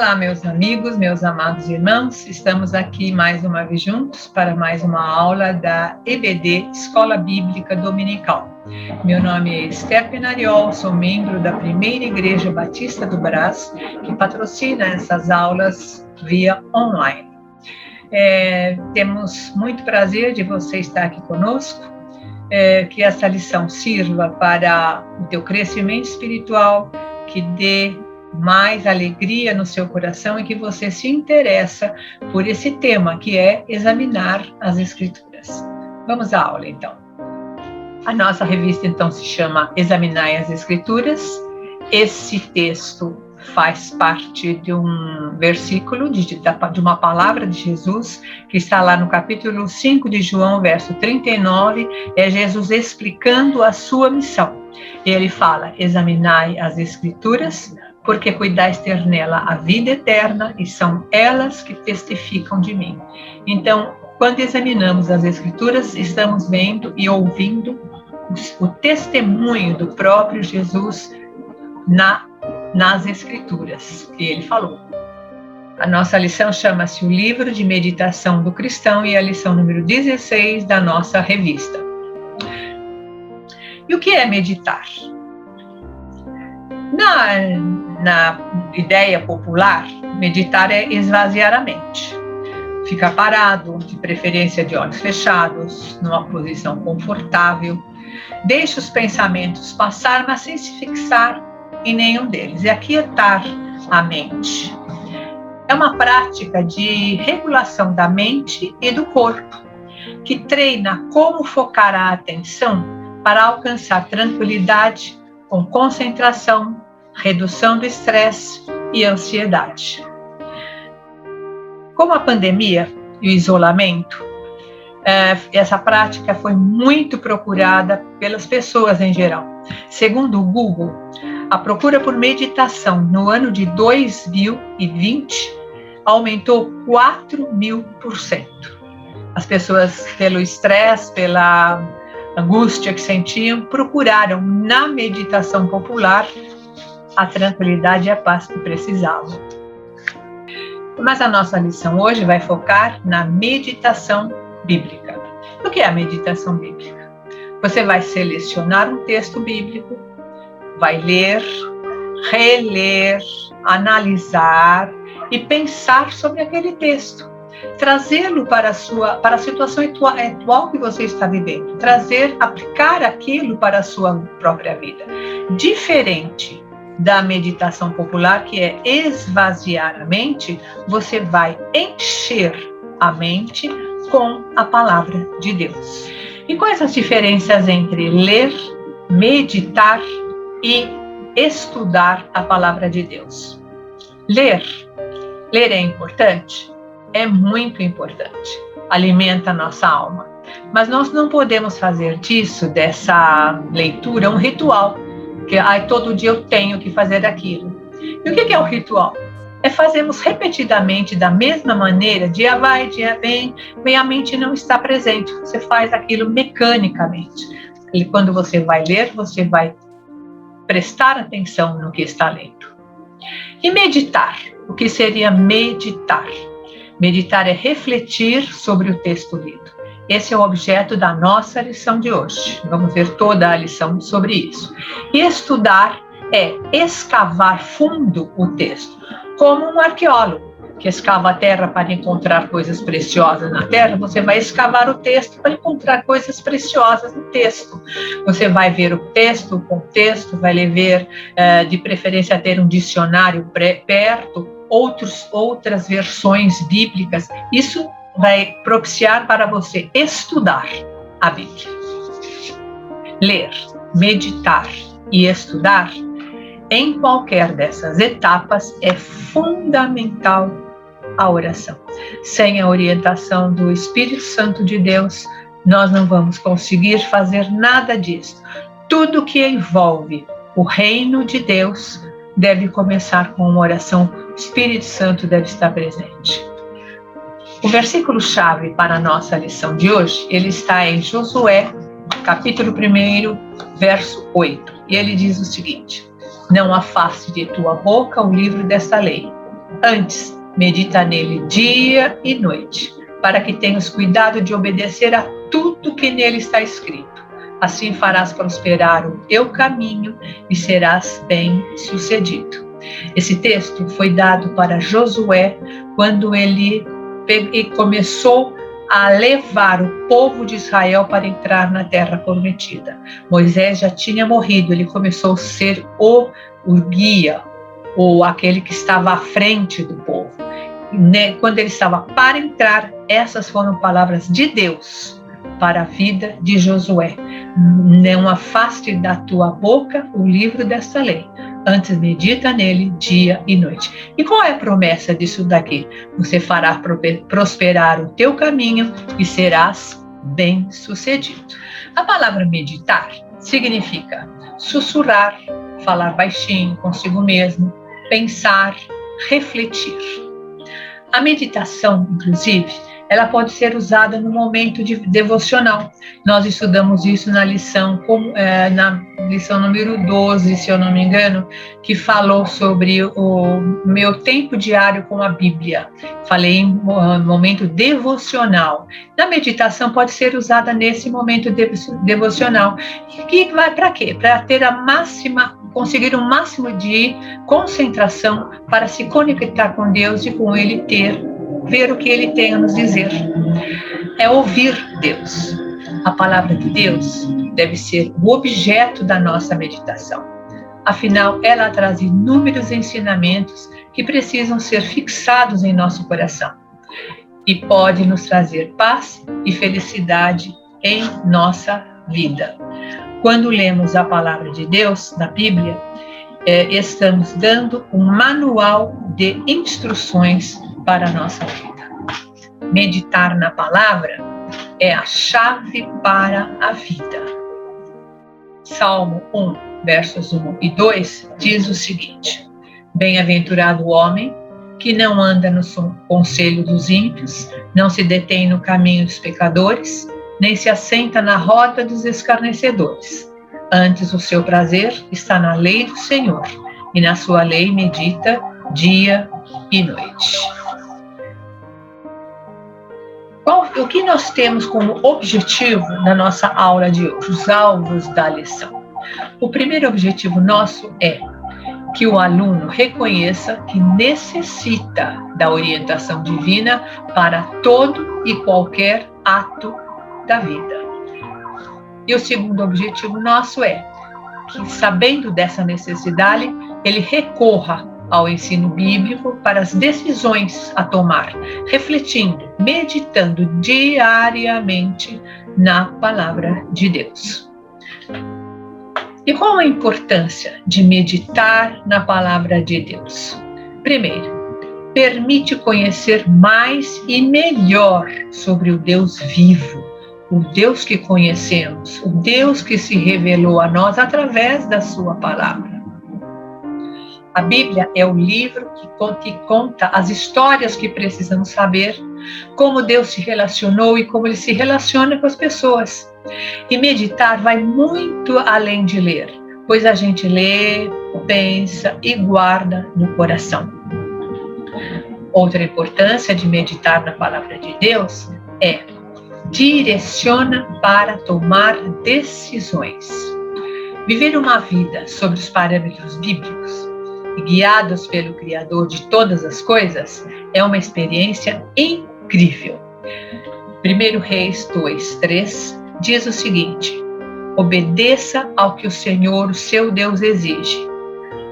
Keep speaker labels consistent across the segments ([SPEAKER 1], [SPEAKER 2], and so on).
[SPEAKER 1] Olá, meus amigos, meus amados irmãos, estamos aqui mais uma vez juntos para mais uma aula da EBD, Escola Bíblica Dominical. Meu nome é Esther Penariol, sou membro da Primeira Igreja Batista do Brás, que patrocina essas aulas via online. Temos muito prazer de você estar aqui conosco, que essa lição sirva para o teu crescimento espiritual, que dê mais alegria no seu coração e que você se interessa por esse tema, que é examinar as Escrituras. Vamos à aula, então. A nossa revista, então, se chama Examinai as Escrituras. Esse texto faz parte de um versículo, de uma palavra de Jesus, que está lá no capítulo 5 de João, verso 39, é Jesus explicando a sua missão. E ele fala: examinai as Escrituras, porque cuidais ter nela a vida eterna, e são elas que testificam de mim. Então, quando examinamos as Escrituras, estamos vendo e ouvindo o testemunho do próprio Jesus nas Escrituras, que ele falou. A nossa lição chama-se O Livro de Meditação do Cristão e é a lição número 16 da nossa revista. E o que é meditar? Na ideia popular, meditar é esvaziar a mente. Ficar parado, de preferência de olhos fechados, numa posição confortável. Deixe os pensamentos passar, mas sem se fixar em nenhum deles. É aquietar a mente. É uma prática de regulação da mente e do corpo, que treina como focar a atenção para alcançar tranquilidade com concentração, redução do estresse e ansiedade. Com a pandemia e o isolamento, essa prática foi muito procurada pelas pessoas em geral. Segundo o Google, a procura por meditação no ano de 2020 aumentou 4.000%. As pessoas, pelo estresse, pela angústia que sentiam, procuraram na meditação popular a tranquilidade e a paz que precisavam. Mas a nossa lição hoje vai focar na meditação bíblica. O que é a meditação bíblica? Você vai selecionar um texto bíblico, vai ler, reler, analisar e pensar sobre aquele texto. Trazê-lo para a situação atual que você está vivendo. Aplicar aquilo para a sua própria vida. Diferente da meditação popular, que é esvaziar a mente, você vai encher a mente com a palavra de Deus. E quais as diferenças entre ler, meditar e estudar a palavra de Deus? Ler é importante? É muito importante. Alimenta a nossa alma. Mas nós não podemos fazer dessa leitura, um ritual. Que todo dia eu tenho que fazer aquilo. E o que é o ritual? Fazemos repetidamente da mesma maneira, dia vai, dia vem, e a mente não está presente. Você faz aquilo mecanicamente. E quando você vai ler, você vai prestar atenção no que está lendo. E meditar? O que seria meditar? Meditar é refletir sobre o texto lido. Esse é o objeto da nossa lição de hoje. Vamos ver toda a lição sobre isso. E estudar é escavar fundo o texto, como um arqueólogo que escava a terra para encontrar coisas preciosas na terra. Você vai escavar o texto para encontrar coisas preciosas no texto. Você vai ver o texto, o contexto, vai ver, de preferência, ter um dicionário perto, outras versões bíblicas. Isso vai propiciar para você estudar a Bíblia. Ler, meditar e estudar, em qualquer dessas etapas, é fundamental a oração. Sem a orientação do Espírito Santo de Deus, nós não vamos conseguir fazer nada disso. Tudo que envolve o reino de Deus deve começar com uma oração. O Espírito Santo deve estar presente. O versículo-chave para a nossa lição de hoje, ele está em Josué, capítulo 1, verso 8. E ele diz o seguinte: não afaste de tua boca o livro desta lei, Antes, medita nele dia e noite, para que tenhas cuidado de obedecer a tudo que nele está escrito. Assim farás prosperar o teu caminho e serás bem-sucedido. Esse texto foi dado para Josué quando ele começou a levar o povo de Israel para entrar na terra prometida. Moisés já tinha morrido, ele começou a ser o guia, ou aquele que estava à frente do povo. Quando ele estava para entrar, essas foram palavras de Deus para a vida de Josué. Não afaste da tua boca o livro desta lei. Antes medita nele dia e noite. E qual é a promessa disso daqui? Você fará prosperar o teu caminho e serás bem-sucedido. A palavra meditar significa sussurrar, falar baixinho consigo mesmo, pensar, refletir. A meditação, inclusive, ela pode ser usada no momento de devocional. Nós estudamos isso na lição número 12, se eu não me engano, que falou sobre o meu tempo diário com a Bíblia. Falei em momento devocional. A meditação pode ser usada nesse momento devocional. E vai para quê? Para ter conseguir o máximo de concentração para se conectar com Deus e com Ele ver o que Ele tem a nos dizer. É ouvir Deus. A palavra de Deus deve ser o objeto da nossa meditação. Afinal, ela traz inúmeros ensinamentos que precisam ser fixados em nosso coração e pode nos trazer paz e felicidade em nossa vida. Quando lemos a palavra de Deus na Bíblia, estamos dando um manual de instruções para a nossa vida. Meditar na palavra é a chave para a vida. Salmo 1, versos 1 e 2 diz o seguinte: Bem-aventurado o homem que não anda no conselho dos ímpios, não se detém no caminho dos pecadores, nem se assenta na roda dos escarnecedores. Antes o seu prazer está na lei do Senhor, e na sua lei medita dia e noite. O que nós temos como objetivo na nossa aula de hoje, os alvos da lição? O primeiro objetivo nosso é que o aluno reconheça que necessita da orientação divina para todo e qualquer ato da vida. E o segundo objetivo nosso é que, sabendo dessa necessidade, ele recorra ao ensino bíblico para as decisões a tomar, refletindo, meditando diariamente na palavra de Deus. E qual a importância de meditar na palavra de Deus? Primeiro, permite conhecer mais e melhor sobre o Deus vivo, o Deus que conhecemos, o Deus que se revelou a nós através da sua palavra. A Bíblia é o livro que conta as histórias que precisamos saber, como Deus se relacionou e como Ele se relaciona com as pessoas. E meditar vai muito além de ler, pois a gente lê, pensa e guarda no coração. Outra importância de meditar na palavra de Deus é direciona para tomar decisões. Viver uma vida sobre os parâmetros bíblicos e guiados pelo Criador de todas as coisas é uma experiência incrível. 1 Reis 2:3 diz o seguinte: obedeça ao que o Senhor, o seu Deus, exige.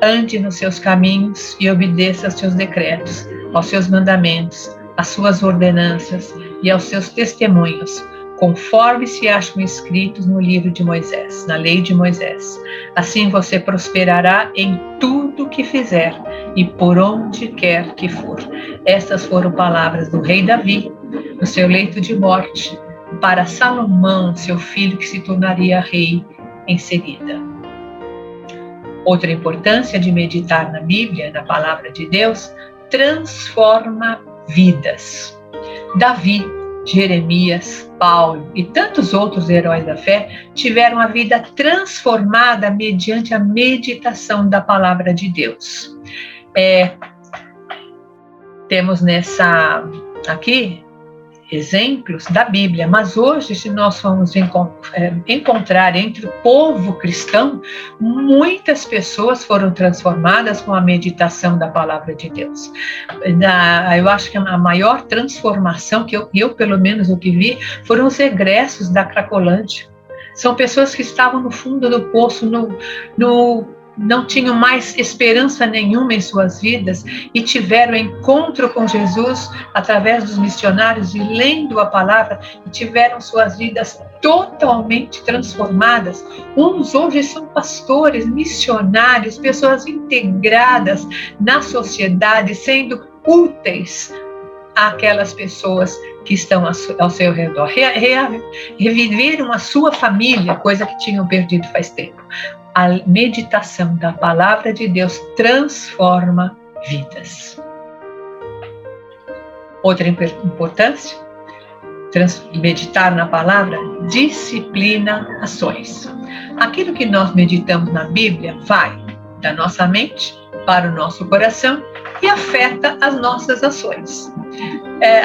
[SPEAKER 1] Ande nos seus caminhos e obedeça aos seus decretos, aos seus mandamentos, às suas ordenanças e aos seus testemunhos, conforme se acham escritos no livro de Moisés, na lei de Moisés. Assim você prosperará em tudo que fizer e por onde quer que for. Estas foram palavras do rei Davi, no seu leito de morte, para Salomão, seu filho, que se tornaria rei em seguida. Outra importância de meditar na Bíblia, na palavra de Deus, transforma vidas. Davi, Jeremias, Paulo e tantos outros heróis da fé tiveram a vida transformada mediante a meditação da palavra de Deus. temos aqui exemplos da Bíblia, mas hoje, se nós formos encontrar entre o povo cristão, muitas pessoas foram transformadas com a meditação da palavra de Deus. Eu acho que a maior transformação que eu pelo menos o que vi, foram os egressos da Cracolândia. São pessoas que estavam no fundo do poço, não tinham mais esperança nenhuma em suas vidas e tiveram encontro com Jesus através dos missionários e lendo a palavra, e tiveram suas vidas totalmente transformadas. Uns hoje são pastores, missionários, pessoas integradas na sociedade, sendo úteis àquelas pessoas que estão ao seu redor. Reviveram a sua família, coisa que tinham perdido faz tempo. A meditação da palavra de Deus transforma vidas. Outra importância, meditar na palavra disciplina ações. Aquilo que nós meditamos na Bíblia vai da nossa mente para o nosso coração e afeta as nossas ações.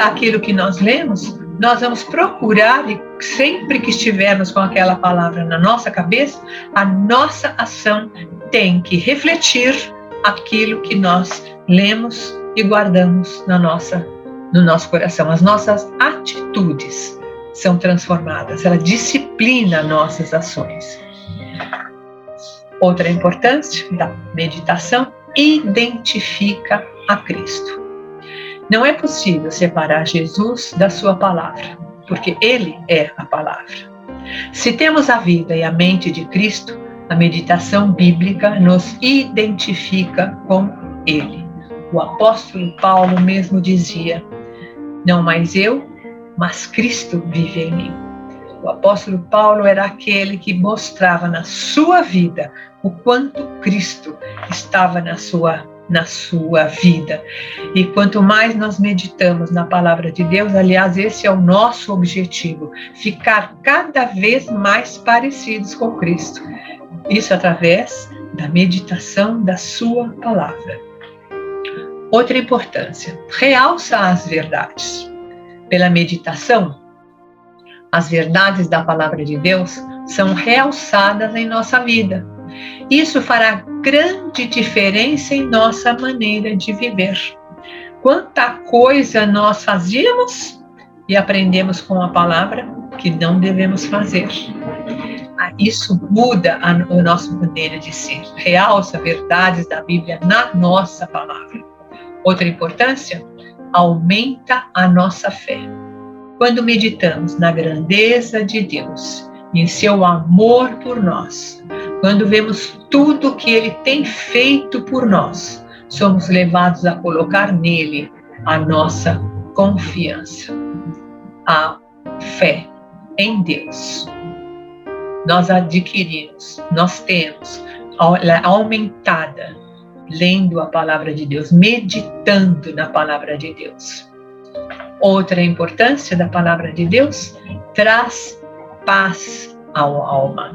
[SPEAKER 1] Aquilo que nós lemos, nós vamos procurar, e sempre que estivermos com aquela palavra na nossa cabeça, a nossa ação tem que refletir aquilo que nós lemos e guardamos no nosso coração. As nossas atitudes são transformadas, ela disciplina nossas ações. Outra importância da meditação, identifica a Cristo. Não é possível separar Jesus da sua palavra, porque Ele é a palavra. Se temos a vida e a mente de Cristo, a meditação bíblica nos identifica com Ele. O apóstolo Paulo mesmo dizia: não mais eu, mas Cristo vive em mim. O apóstolo Paulo era aquele que mostrava na sua vida o quanto Cristo estava na sua vida. E quanto mais nós meditamos na palavra de Deus, aliás, esse é o nosso objetivo, ficar cada vez mais parecidos com Cristo. Isso através da meditação da sua palavra. Outra importância, realça as verdades. Pela meditação, as verdades da palavra de Deus são realçadas em nossa vida. Isso fará grande diferença em nossa maneira de viver. Quanta coisa nós fazíamos e aprendemos com a palavra que não devemos fazer. Isso muda a nossa maneira de ser, realça verdades da Bíblia na nossa palavra. Outra importância, aumenta a nossa fé. Quando meditamos na grandeza de Deus e em seu amor por nós, quando vemos tudo que Ele tem feito por nós, somos levados a colocar nele a nossa confiança, a fé em Deus. Nós adquirimos, nós temos aumentada, lendo a palavra de Deus, meditando na palavra de Deus. Outra importância da palavra de Deus, traz paz à alma.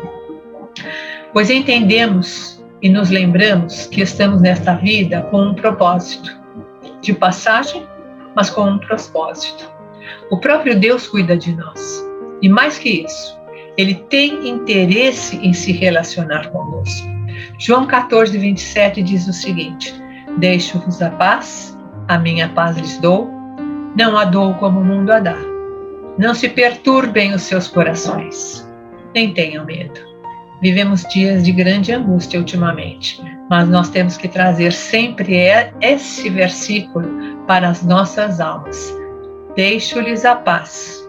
[SPEAKER 1] Pois entendemos e nos lembramos que estamos nesta vida com um propósito, de passagem, mas com um propósito. O próprio Deus cuida de nós. E mais que isso, Ele tem interesse em se relacionar conosco. João 14, 27 diz o seguinte: deixo-vos a paz lhes dou, não a dou como o mundo a dá. Não se perturbem os seus corações, nem tenham medo. Vivemos dias de grande angústia ultimamente, mas nós temos que trazer sempre esse versículo para as nossas almas. Deixo-lhes a paz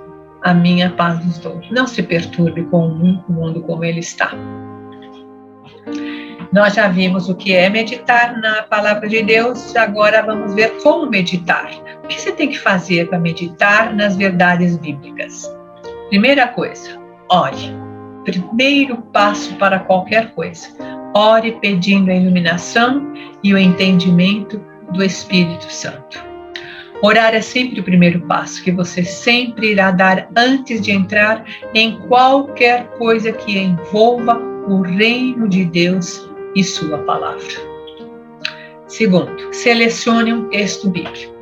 [SPEAKER 1] lhes dou. Não se perturbe com o mundo como ele está. Nós já vimos o que é meditar na palavra de Deus, agora vamos ver como meditar. O que você tem que fazer para meditar nas verdades bíblicas? Primeira coisa, ore. Primeiro passo para qualquer coisa. Ore pedindo a iluminação e o entendimento do Espírito Santo. Orar é sempre o primeiro passo que você sempre irá dar antes de entrar em qualquer coisa que envolva o reino de Deus e sua palavra. Segundo, selecione um texto bíblico.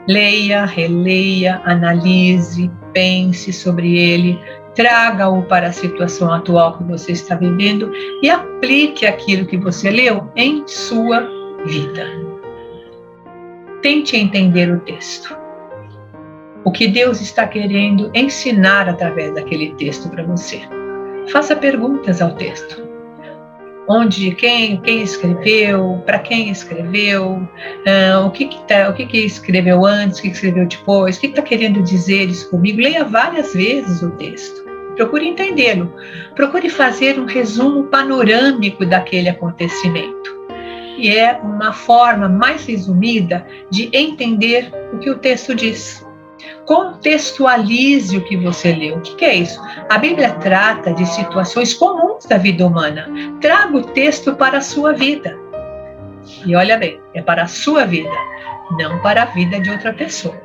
[SPEAKER 1] Leia, releia, analise, pense sobre ele, traga-o para a situação atual que você está vivendo e aplique aquilo que você leu em sua vida. Tente entender o texto. O que Deus está querendo ensinar através daquele texto para você. Faça perguntas ao texto. Onde, quem escreveu, para quem escreveu, o que escreveu antes, o que escreveu depois, o que está querendo dizer isso comigo. Leia várias vezes o texto. Procure entendê-lo. Procure fazer um resumo panorâmico daquele acontecimento. E é uma forma mais resumida de entender o que o texto diz. Contextualize o que você leu. O que é isso? A Bíblia trata de situações comuns da vida humana. Traga o texto para a sua vida. E olha bem, é para a sua vida, não para a vida de outra pessoa.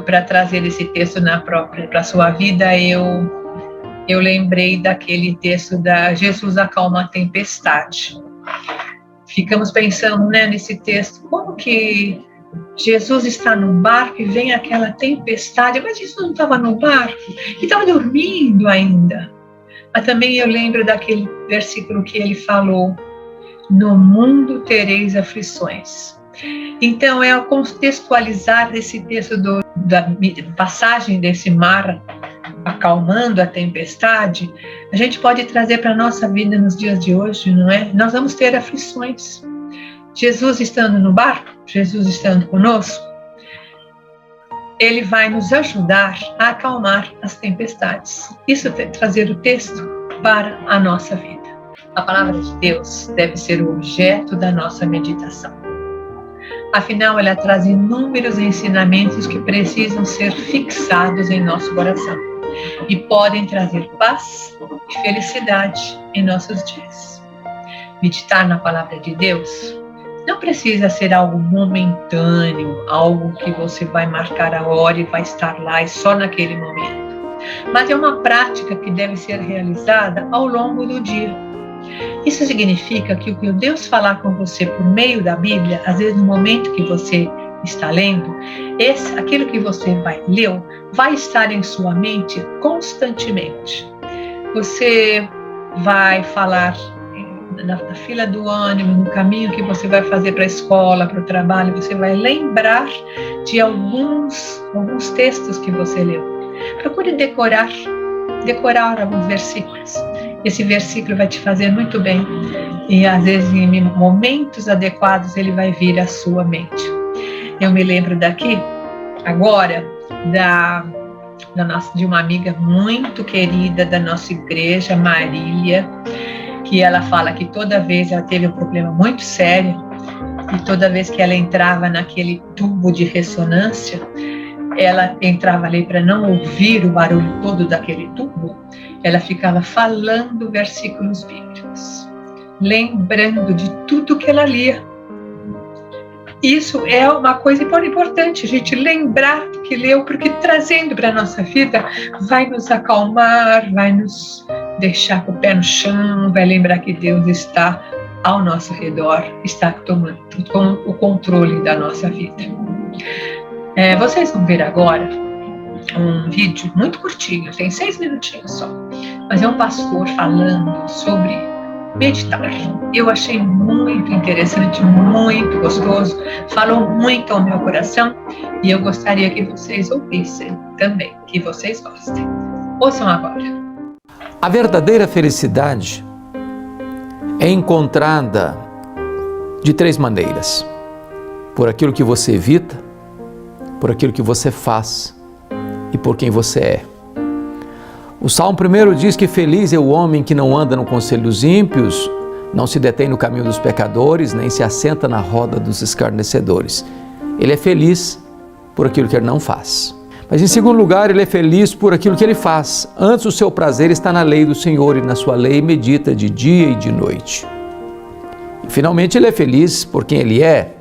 [SPEAKER 1] Para trazer esse texto para a sua vida, eu lembrei daquele texto da Jesus acalma a tempestade. Ficamos pensando, nesse texto, como que Jesus está num barco e vem aquela tempestade, mas Jesus não estava no barco, e estava dormindo ainda. Mas também eu lembro daquele versículo que ele falou, no mundo tereis aflições. Então é ao contextualizar desse texto da passagem desse mar acalmando a tempestade, a gente pode trazer para a nossa vida nos dias de hoje, não é? Nós vamos ter aflições. Jesus estando no barco, Jesus estando conosco, ele vai nos ajudar a acalmar as tempestades. Isso é trazer o texto para a nossa vida. A palavra de Deus deve ser o objeto da nossa meditação. Afinal, ela traz inúmeros ensinamentos que precisam ser fixados em nosso coração e podem trazer paz e felicidade em nossos dias. Meditar na palavra de Deus não precisa ser algo momentâneo, algo que você vai marcar a hora e vai estar lá e só naquele momento. Mas é uma prática que deve ser realizada ao longo do dia. Isso significa que o que Deus falar com você por meio da Bíblia, às vezes no momento que você está lendo, aquilo que você leu vai estar em sua mente constantemente. Você vai falar na fila do ônibus, no caminho que você vai fazer para a escola, para o trabalho, você vai lembrar de alguns textos que você leu. Procure decorar alguns versículos. Esse versículo vai te fazer muito bem e às vezes em momentos adequados ele vai vir à sua mente. Eu me lembro daqui, agora, de uma amiga muito querida da nossa igreja, Marília, que ela fala que toda vez ela teve um problema muito sério e toda vez que ela entrava naquele tubo de ressonância, ela entrava ali para não ouvir o barulho todo daquele tubo, ela ficava falando versículos bíblicos, lembrando de tudo que ela lia. Isso é uma coisa importante, a gente lembrar do que leu, porque trazendo para a nossa vida vai nos acalmar, vai nos deixar com o pé no chão, vai lembrar que Deus está ao nosso redor, está tomando o controle da nossa vida. Vocês vão ver agora um vídeo muito curtinho, tem 6 minutinhos só, mas é um pastor falando sobre meditar. Eu achei muito interessante, muito gostoso, falou muito ao meu coração e eu gostaria que vocês ouvissem também, que vocês gostem. Ouçam agora.
[SPEAKER 2] A verdadeira felicidade é encontrada de 3 maneiras: por aquilo que você evita, por aquilo que você faz e por quem você é. O Salmo 1 diz que feliz é o homem que não anda no conselho dos ímpios, não se detém no caminho dos pecadores, nem se assenta na roda dos escarnecedores. Ele é feliz por aquilo que ele não faz. Mas em segundo lugar, ele é feliz por aquilo que ele faz. Antes, o seu prazer está na lei do Senhor e na sua lei medita de dia e de noite. E finalmente, ele é feliz por quem ele é.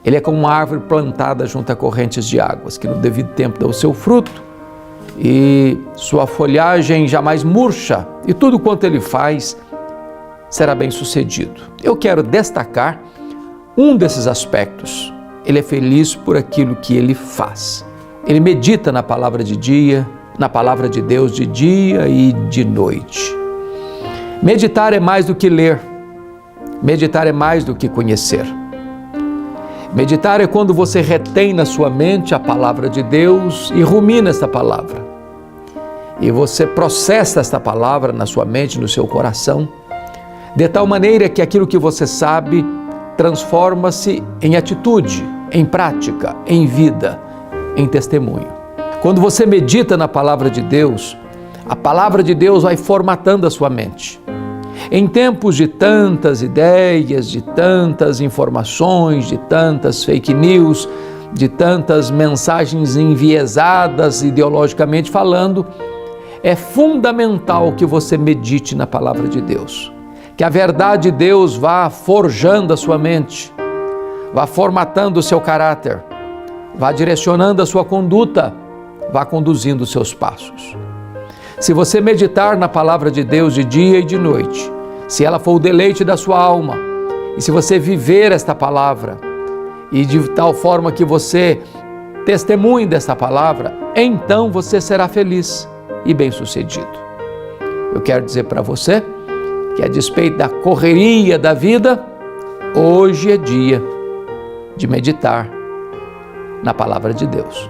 [SPEAKER 2] Ele é como uma árvore plantada junto a correntes de águas, que no devido tempo dá o seu fruto e sua folhagem jamais murcha, e tudo quanto ele faz será bem sucedido. Eu quero destacar um desses aspectos ele é feliz por aquilo que ele faz. Ele medita na palavra de dia, na palavra de Deus de dia e de noite. Meditar é mais do que ler. Meditar é mais do que conhecer. Meditar é quando você retém na sua mente a palavra de Deus e rumina esta palavra. E você processa esta palavra na sua mente, no seu coração, de tal maneira que aquilo que você sabe transforma-se em atitude, em prática, em vida, em testemunho. Quando você medita na palavra de Deus, a palavra de Deus vai formatando a sua mente. Em tempos de tantas ideias, de tantas informações, de tantas fake news, de tantas mensagens enviesadas ideologicamente falando, é fundamental que você medite na palavra de Deus. Que a verdade de Deus vá forjando a sua mente, vá formatando o seu caráter, vá direcionando a sua conduta, vá conduzindo os seus passos. Se você meditar na palavra de Deus de dia e de noite, se ela for o deleite da sua alma, e se você viver esta palavra, e de tal forma que você testemunhe desta palavra, então você será feliz e bem-sucedido. Eu quero dizer para você que, a despeito da correria da vida, hoje é dia de meditar na palavra de Deus.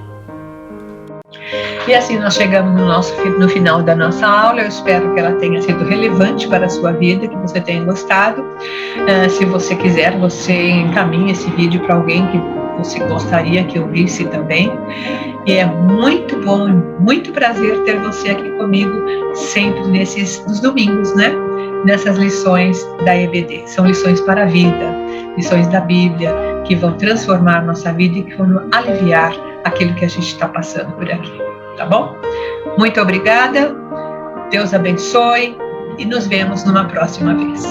[SPEAKER 1] E assim nós chegamos no final da nossa aula. Eu espero que ela tenha sido relevante para a sua vida, que você tenha gostado. Se você quiser, você encaminha esse vídeo para alguém que você gostaria que ouvisse também. E é muito bom, muito prazer ter você aqui comigo sempre nos domingos, né? Nessas lições da EBD. São lições para a vida, lições da Bíblia, que vão transformar nossa vida e que vão aliviar aquilo que a gente está passando por aqui, tá bom? Muito obrigada, Deus abençoe e nos vemos numa próxima vez.